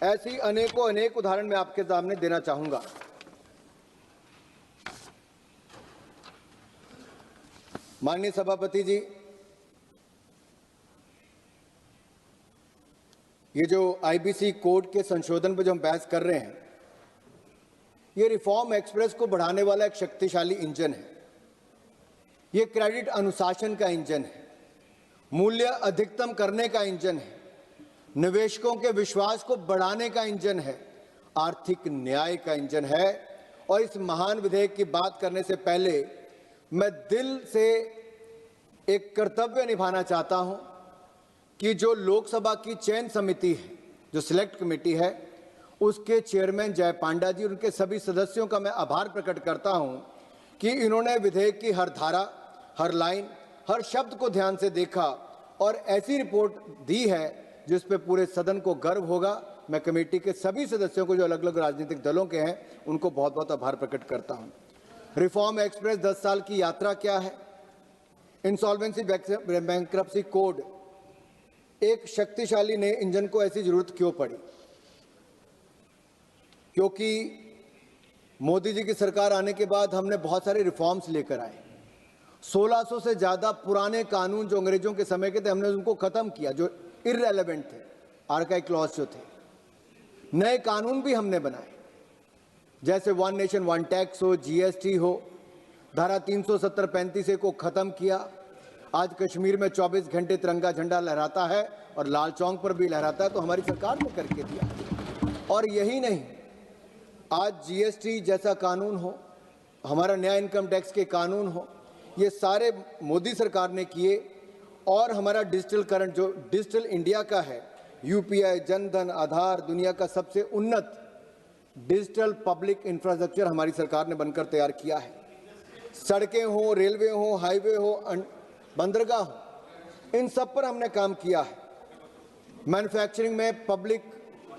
ऐसी अनेकों अनेक उदाहरण मैं आपके सामने देना चाहूंगा। माननीय सभापति जी, ये जो आईबीसी कोड के संशोधन पर जो हम बहस कर रहे हैं, ये रिफॉर्म एक्सप्रेस को बढ़ाने वाला एक शक्तिशाली इंजन है। ये क्रेडिट अनुशासन का इंजन है, मूल्य अधिकतम करने का इंजन है, निवेशकों के विश्वास को बढ़ाने का इंजन है, आर्थिक न्याय का इंजन है। और इस महान विधेयक की बात करने से पहले मैं दिल से एक कर्तव्य निभाना चाहता हूं कि जो लोकसभा की चयन समिति है, जो सिलेक्ट कमेटी है, उसके चेयरमैन जय पांडा जी और उनके सभी सदस्यों का मैं आभार प्रकट करता हूं कि इन्होंने विधेयक की हर धारा, हर लाइन, हर शब्द को ध्यान से देखा और ऐसी रिपोर्ट दी है जिस पे पूरे सदन को गर्व होगा। मैं कमेटी के सभी सदस्यों को जो अलग अलग राजनीतिक दलों के हैं उनको बहुत बहुत आभार प्रकट करता हूं। रिफॉर्म एक्सप्रेस 10 साल की यात्रा क्या है? इंसॉल्वेंसी बैंक्रप्सी कोड एक शक्तिशाली नए इंजन को ऐसी जरूरत क्यों पड़ी? क्योंकि मोदी जी की सरकार आने के बाद हमने बहुत सारे रिफॉर्म्स लेकर आए। 1600 से ज्यादा पुराने कानून जो अंग्रेजों के समय के थे, हमने उनको खत्म किया, जो इररेलेवेंट थे, आर्काइक क्लॉज जो थे। नए कानून भी हमने बनाए, जैसे वन नेशन वन टैक्स हो, जीएसटी हो, धारा 370-35 को खत्म किया। आज कश्मीर में 24 घंटे तिरंगा झंडा लहराता है और लाल चौक पर भी लहराता है, तो हमारी सरकार ने करके दिया। और यही नहीं, आज जीएसटी जैसा कानून हो, हमारा नया इनकम टैक्स के कानून हो, ये सारे मोदी सरकार ने किए। और हमारा डिजिटल करंट जो डिजिटल इंडिया का है, यूपीआई, जनधन, आधार, दुनिया का सबसे उन्नत डिजिटल पब्लिक इंफ्रास्ट्रक्चर हमारी सरकार ने बनकर तैयार किया है। सड़कें हो, रेलवे हो, हाईवे हो, बंदरगाह हो, इन सब पर हमने काम किया है। मैन्युफैक्चरिंग में पब्लिक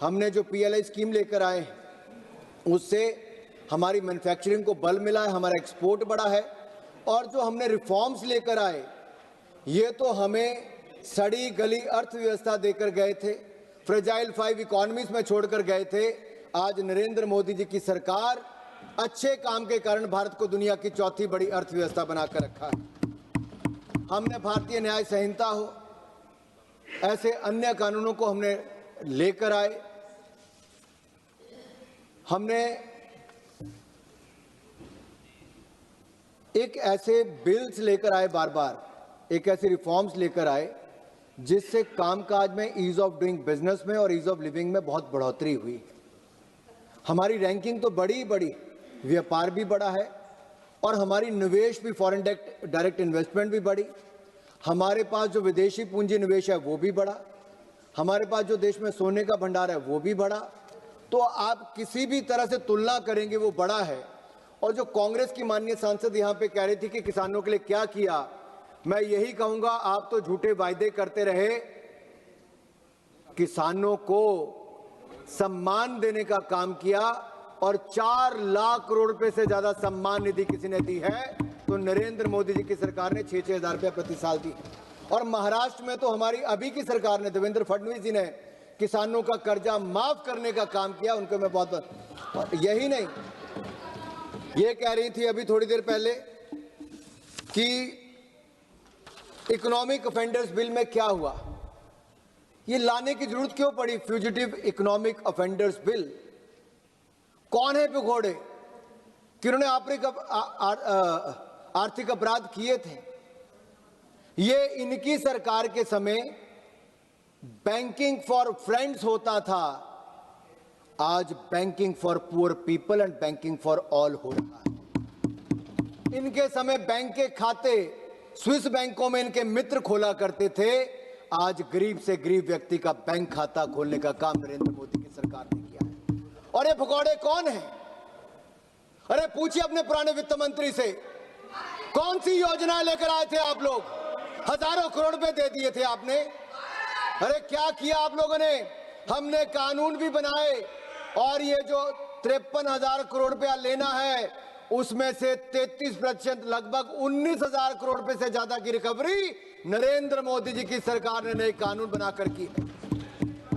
हमने जो पीएलआई स्कीम लेकर आए हैं, उससे हमारी मैन्युफैक्चरिंग को बल मिला है, हमारा एक्सपोर्ट बढ़ा है। और जो हमने रिफॉर्म्स लेकर आए, ये तो हमें सड़ी गली अर्थव्यवस्था देकर गए थे, फ्रेजाइल 5 इकोनॉमीज में छोड़कर गए थे। आज नरेंद्र मोदी जी की सरकार अच्छे काम के कारण भारत को दुनिया की चौथी बड़ी अर्थव्यवस्था बनाकर रखा है। हमने भारतीय न्याय संहिता हो, ऐसे अन्य कानूनों को हमने लेकर आए। हमने एक ऐसे बिल्स लेकर आए, बार बार एक ऐसे रिफॉर्म्स लेकर आए जिससे कामकाज में, ईज ऑफ डूइंग बिजनेस में और ईज ऑफ लिविंग में बहुत बढ़ोतरी हुई। हमारी रैंकिंग तो बड़ी बड़ी, व्यापार भी बढ़ा है और हमारी निवेश भी, फॉरेन डायरेक्ट इन्वेस्टमेंट भी बढ़ी। हमारे पास जो विदेशी पूंजी निवेश है वो भी बढ़ा, हमारे पास जो देश में सोने का भंडार है वो भी बढ़ा। तो आप किसी भी तरह से तुलना करेंगे वो बड़ा है। और जो कांग्रेस की माननीय सांसद यहाँ पे कह रही थी कि किसानों के लिए क्या किया, मैं यही कहूंगा, आप तो झूठे वायदे करते रहे। किसानों को सम्मान देने का काम किया और 4 लाख करोड़ रुपए से ज्यादा सम्मान निधि किसी ने दी है तो नरेंद्र मोदी जी की सरकार ने 6-6 हजार रुपया प्रति साल दी। और महाराष्ट्र में तो हमारी अभी की सरकार ने, देवेंद्र फडणवीस जी ने किसानों का कर्जा माफ करने का काम किया, उनको मैं बहुत। यही नहीं, ये कह रही थी अभी थोड़ी देर पहले कि इकोनॉमिक ऑफेंडर्स बिल में क्या हुआ, ये लाने की जरूरत क्यों पड़ी? फ्यूजिटिव इकोनॉमिक ऑफेंडर्स बिल कौन है भगोड़े कि उन्होंने आर्थिक अपराध किए थे? ये इनकी सरकार के समय बैंकिंग फॉर फ्रेंड्स होता था, आज banking for poor people and banking for all हो रहा है। इनके समय बैंक के खाते स्विस बैंकों में इनके मित्र खोला करते थे, आज गरीब से गरीब व्यक्ति का बैंक खाता खोलने का काम नरेंद्र मोदी की सरकार ने किया है। और ये भगौड़े कौन है? अरे पूछिए अपने पुराने वित्त मंत्री से, कौन सी योजनाएं लेकर आए थे आप लोग? हजारों करोड़ रुपए दे दिए थे आपने। अरे क्या किया आप लोगों ने? हमने कानून भी बनाए और ये जो 53,000 करोड़ रुपया लेना है उसमें से 33% लगभग 19,000 करोड़ रुपए से ज्यादा की रिकवरी नरेंद्र मोदी जी की सरकार ने नए कानून बनाकर की है।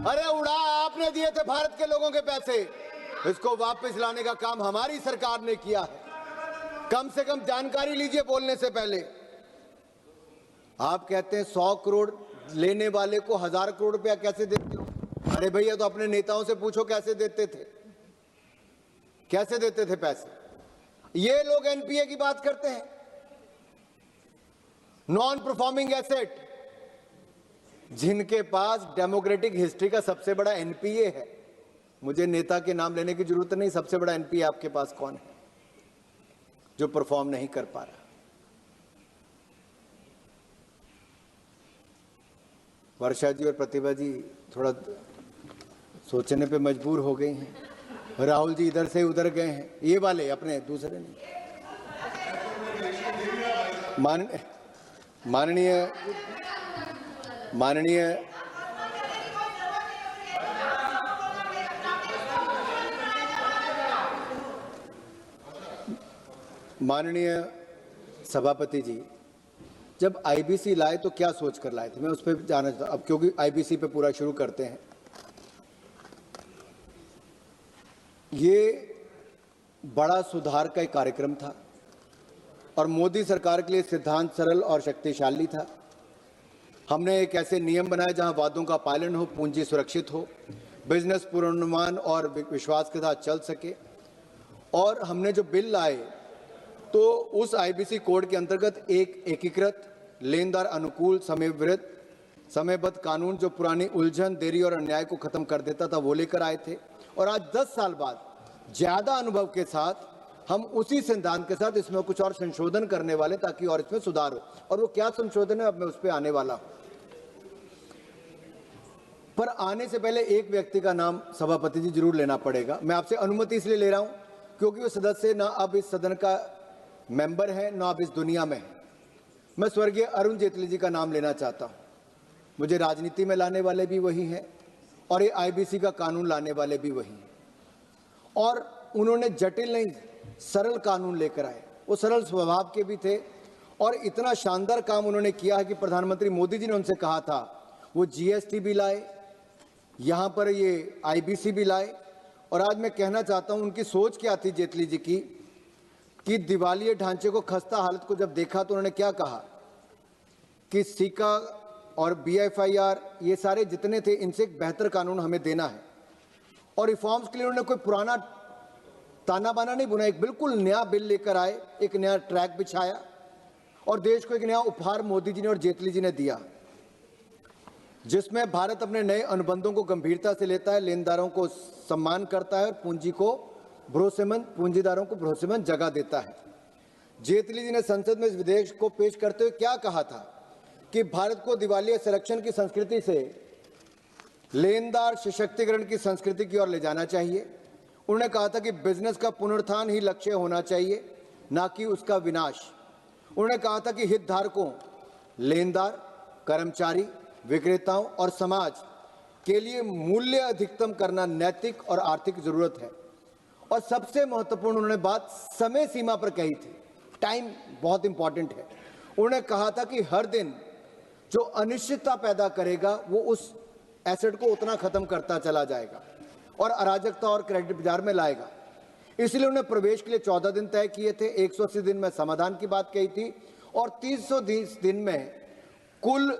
अरे उड़ा आपने दिए थे भारत के लोगों के पैसे, इसको वापस लाने का काम हमारी सरकार ने किया है। कम से कम जानकारी लीजिए बोलने से पहले। आप कहते हैं 100 करोड़ लेने वाले को 1000 करोड़ रुपया कैसे देते हो? अरे भैया तो अपने नेताओं से पूछो कैसे देते थे, कैसे देते थे पैसे। ये लोग एनपीए की बात करते हैं, नॉन परफॉर्मिंग एसेट, जिनके पास डेमोक्रेटिक हिस्ट्री का सबसे बड़ा एनपीए है। मुझे नेता के नाम लेने की जरूरत नहीं, सबसे बड़ा एनपीए आपके पास कौन है जो परफॉर्म नहीं कर पा रहा? वर्षा जी और प्रतिभा जी थोड़ा सोचने पे मजबूर हो गई हैं। राहुल जी इधर से उधर गए हैं, ये वाले अपने, दूसरे नहीं। माननीय माननीय सभापति जी, जब आईबीसी लाए तो क्या सोच कर लाए थे, मैं उस पर जाना चाहता हूं। अब क्योंकि आईबीसी पे पूरा शुरू करते हैं। ये बड़ा सुधार का एक कार्यक्रम था और मोदी सरकार के लिए सिद्धांत सरल और शक्तिशाली था। हमने एक ऐसे नियम बनाए जहां वादों का पालन हो, पूंजी सुरक्षित हो, बिजनेस पूर्वानुमान और विश्वास के साथ चल सके। और हमने जो बिल लाए तो उस आईबीसी कोड के अंतर्गत एक एकीकृत लेनदार अनुकूल समयबद्ध कानून जो पुरानी उलझन, देरी और अन्याय को खत्म कर देता था, वो लेकर आए थे। और आज 10 साल बाद ज्यादा अनुभव के साथ हम उसी सिद्धांत के साथ इसमें कुछ और संशोधन करने वाले ताकि और इसमें सुधार हो। और वो क्या संशोधन है, अब मैं उस पर आने वाला हूं। पर आने से पहले एक व्यक्ति का नाम सभापति जी जरूर लेना पड़ेगा। मैं आपसे अनुमति इसलिए ले रहा हूं क्योंकि वो सदस्य ना अब इस सदन का मेंबर है ना अब इस दुनिया में है। मैं स्वर्गीय अरुण जेटली जी का नाम लेना चाहता हूं। मुझे राजनीति में लाने वाले भी वही हैं और ये आईबीसी का कानून लाने वाले भी वही हैं। और उन्होंने जटिल नहीं, सरल कानून लेकर आए। वो सरल स्वभाव के भी थे और इतना शानदार काम उन्होंने किया है कि प्रधानमंत्री मोदी जी ने उनसे कहा था वो जीएसटी भी लाए, यहाँ पर ये आईबीसी भी लाए। और आज मैं कहना चाहता हूँ उनकी सोच क्या थी जेटली जी की, कि दिवालिये ढांचे को, खस्ता हालत को जब देखा तो उन्होंने क्या कहा कि सीका और बीएफआईआर ये सारे जितने थे इनसे एक बेहतर कानून हमें देना है। और रिफॉर्म्स के लिए उन्होंने कोई पुराना ताना बाना नहीं बुना, एक बिल्कुल नया बिल लेकर आए, एक नया ट्रैक बिछाया और देश को एक नया उपहार मोदी जी ने और जेटली जी ने दिया, जिसमें भारत अपने नए अनुबंधों को गंभीरता से लेता है, लेनदारों को सम्मान करता है और पूंजीदारों को भरोसेमंद जगह देता है। जेटली जी ने संसद में इस विधेयक को पेश करते हुए क्या कहा था कि भारत को दिवालिया संरक्षण की संस्कृति से लेनदार सशक्तिकरण की संस्कृति की ओर ले जाना चाहिए। उन्होंने कहा था कि बिजनेस का पुनरुत्थान ही लक्ष्य होना चाहिए, ना कि उसका विनाश। उन्होंने कहा था कि हितधारकों, लेनदार, कर्मचारी, विक्रेताओं और समाज के लिए मूल्य अधिकतम करना नैतिक और आर्थिक जरूरत है। और सबसे महत्वपूर्ण उन्होंने बात समय सीमा पर कही थी, टाइम बहुत इंपॉर्टेंट है। उन्होंने कहा था कि हर दिन जो अनिश्चितता पैदा करेगा वो उस एसेट को उतना खत्म करता चला जाएगा और अराजकता और क्रेडिट बाजार में लाएगा। इसलिए उन्होंने प्रवेश के लिए 14 दिन तय किए थे, 180 दिन में समाधान की बात कही थी और 320 दिन में कुल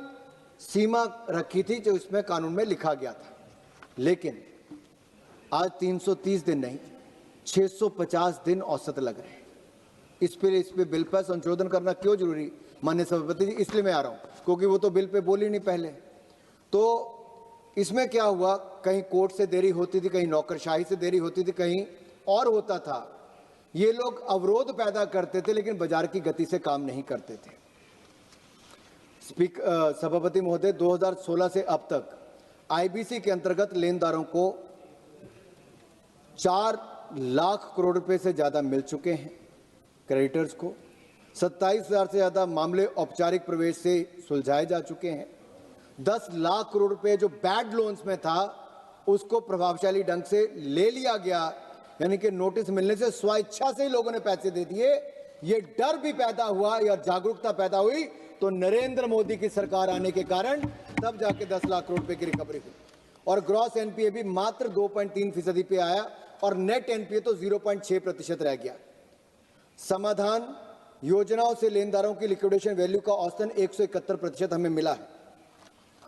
सीमा रखी थी जो इसमें कानून में लिखा गया था। लेकिन आज 330 दिन नहीं, 650 दिन औसत लग रहे हैं। इस पे बिल पर संशोधन करना क्यों जरूरी माननीय सभापति जी? इसलिए मैं आ रहा हूं क्योंकि वो तो बिल पे बोली नहीं पहले। तो इसमें क्या हुआ, कहीं कोर्ट से देरी होती थी, कहीं नौकरशाही से देरी होती थी, कहीं और होता था। ये लोग अवरोध पैदा करते थे लेकिन बाजार की गति से काम नहीं करते थे। सभापति महोदय, 2016 से अब तक आईबीसी के अंतर्गत लेनदारों को 4 लाख करोड़ रुपए से ज्यादा मिल चुके हैं। क्रेडिटर्स को 27,000 से ज्यादा मामले औपचारिक प्रवेश से सुलझाए जा चुके हैं। 10 लाख करोड़ रुपए जो बैड लोन्स में था उसको प्रभावशाली ढंग से ले लिया गया, यानी कि नोटिस मिलने से स्वेच्छा से ही लोगों ने पैसे दे दिए। ये डर भी पैदा हुआ या जागरूकता पैदा हुई तो नरेंद्र मोदी की सरकार आने के कारण तब जाके 10 लाख करोड़ रुपए की रिकवरी हुई। और ग्रॉस एनपीए भी मात्र 2.3% पे आया और नेट एनपीए तो 0.6% रह गया। समाधान योजनाओं से लेनदारों की लिक्विडेशन वैल्यू का औसतन 171% हमें मिला है।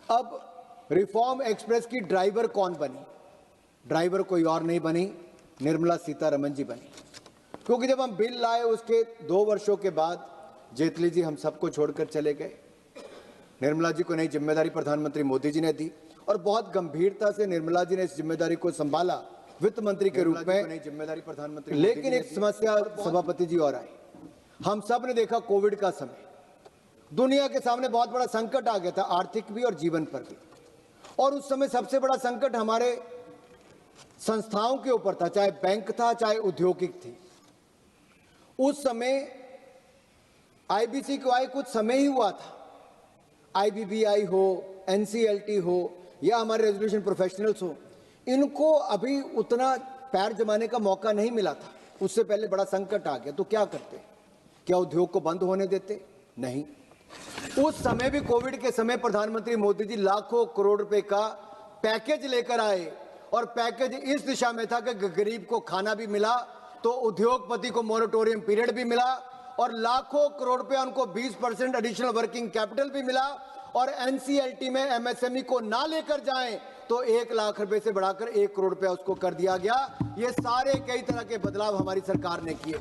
अब रिफॉर्म एक्सप्रेस की ड्राइवर कौन बनी? ड्राइवर कोई और नहीं बनी, निर्मला सीतारमण जी बनी। क्योंकि जब हम बिल लाए उसके 2 वर्षों के बाद जेटली जी हम सबको छोड़कर चले गए। निर्मला जी को नई जिम्मेदारी प्रधानमंत्री मोदी जी ने दी और बहुत गंभीरता से निर्मला जी ने इस जिम्मेदारी को संभाला वित्त मंत्री के रूप में, नई जिम्मेदारी प्रधानमंत्री। लेकिन एक समस्या सभापति जी और आई। हम सब ने देखा कोविड का समय, दुनिया के सामने बहुत बड़ा संकट आ गया था, आर्थिक भी और जीवन पर भी। और उस समय सबसे बड़ा संकट हमारे संस्थाओं के ऊपर था, चाहे बैंक था चाहे औद्योगिक थी। उस समय आईबीसी को आए कुछ समय ही हुआ था। आईबीबीआई हो, एनसीएलटी हो या हमारे रेजोल्यूशन प्रोफेशनल्स हो, इनको अभी उतना पैर जमाने का मौका नहीं मिला था। उससे पहले बड़ा संकट आ गया तो क्या करते? क्या उद्योग को बंद होने देते? नहीं। उस समय भी, कोविड के समय, प्रधानमंत्री मोदी जी लाखों करोड़ रुपए का पैकेज लेकर आए और पैकेज इस दिशा में था कि गरीब को खाना भी मिला तो उद्योगपति को मोरेटोरियम पीरियड भी मिला और लाखों करोड़ रुपया उनको 20% एडिशनल वर्किंग कैपिटल भी मिला। और एनसीएलटी में एमएसएमई को ना लेकर जाएं तो 1 लाख रुपए से बढ़ाकर 1 करोड़ रुपया उसको कर दिया गया। ये सारे कई तरह के बदलाव हमारी सरकार ने किए।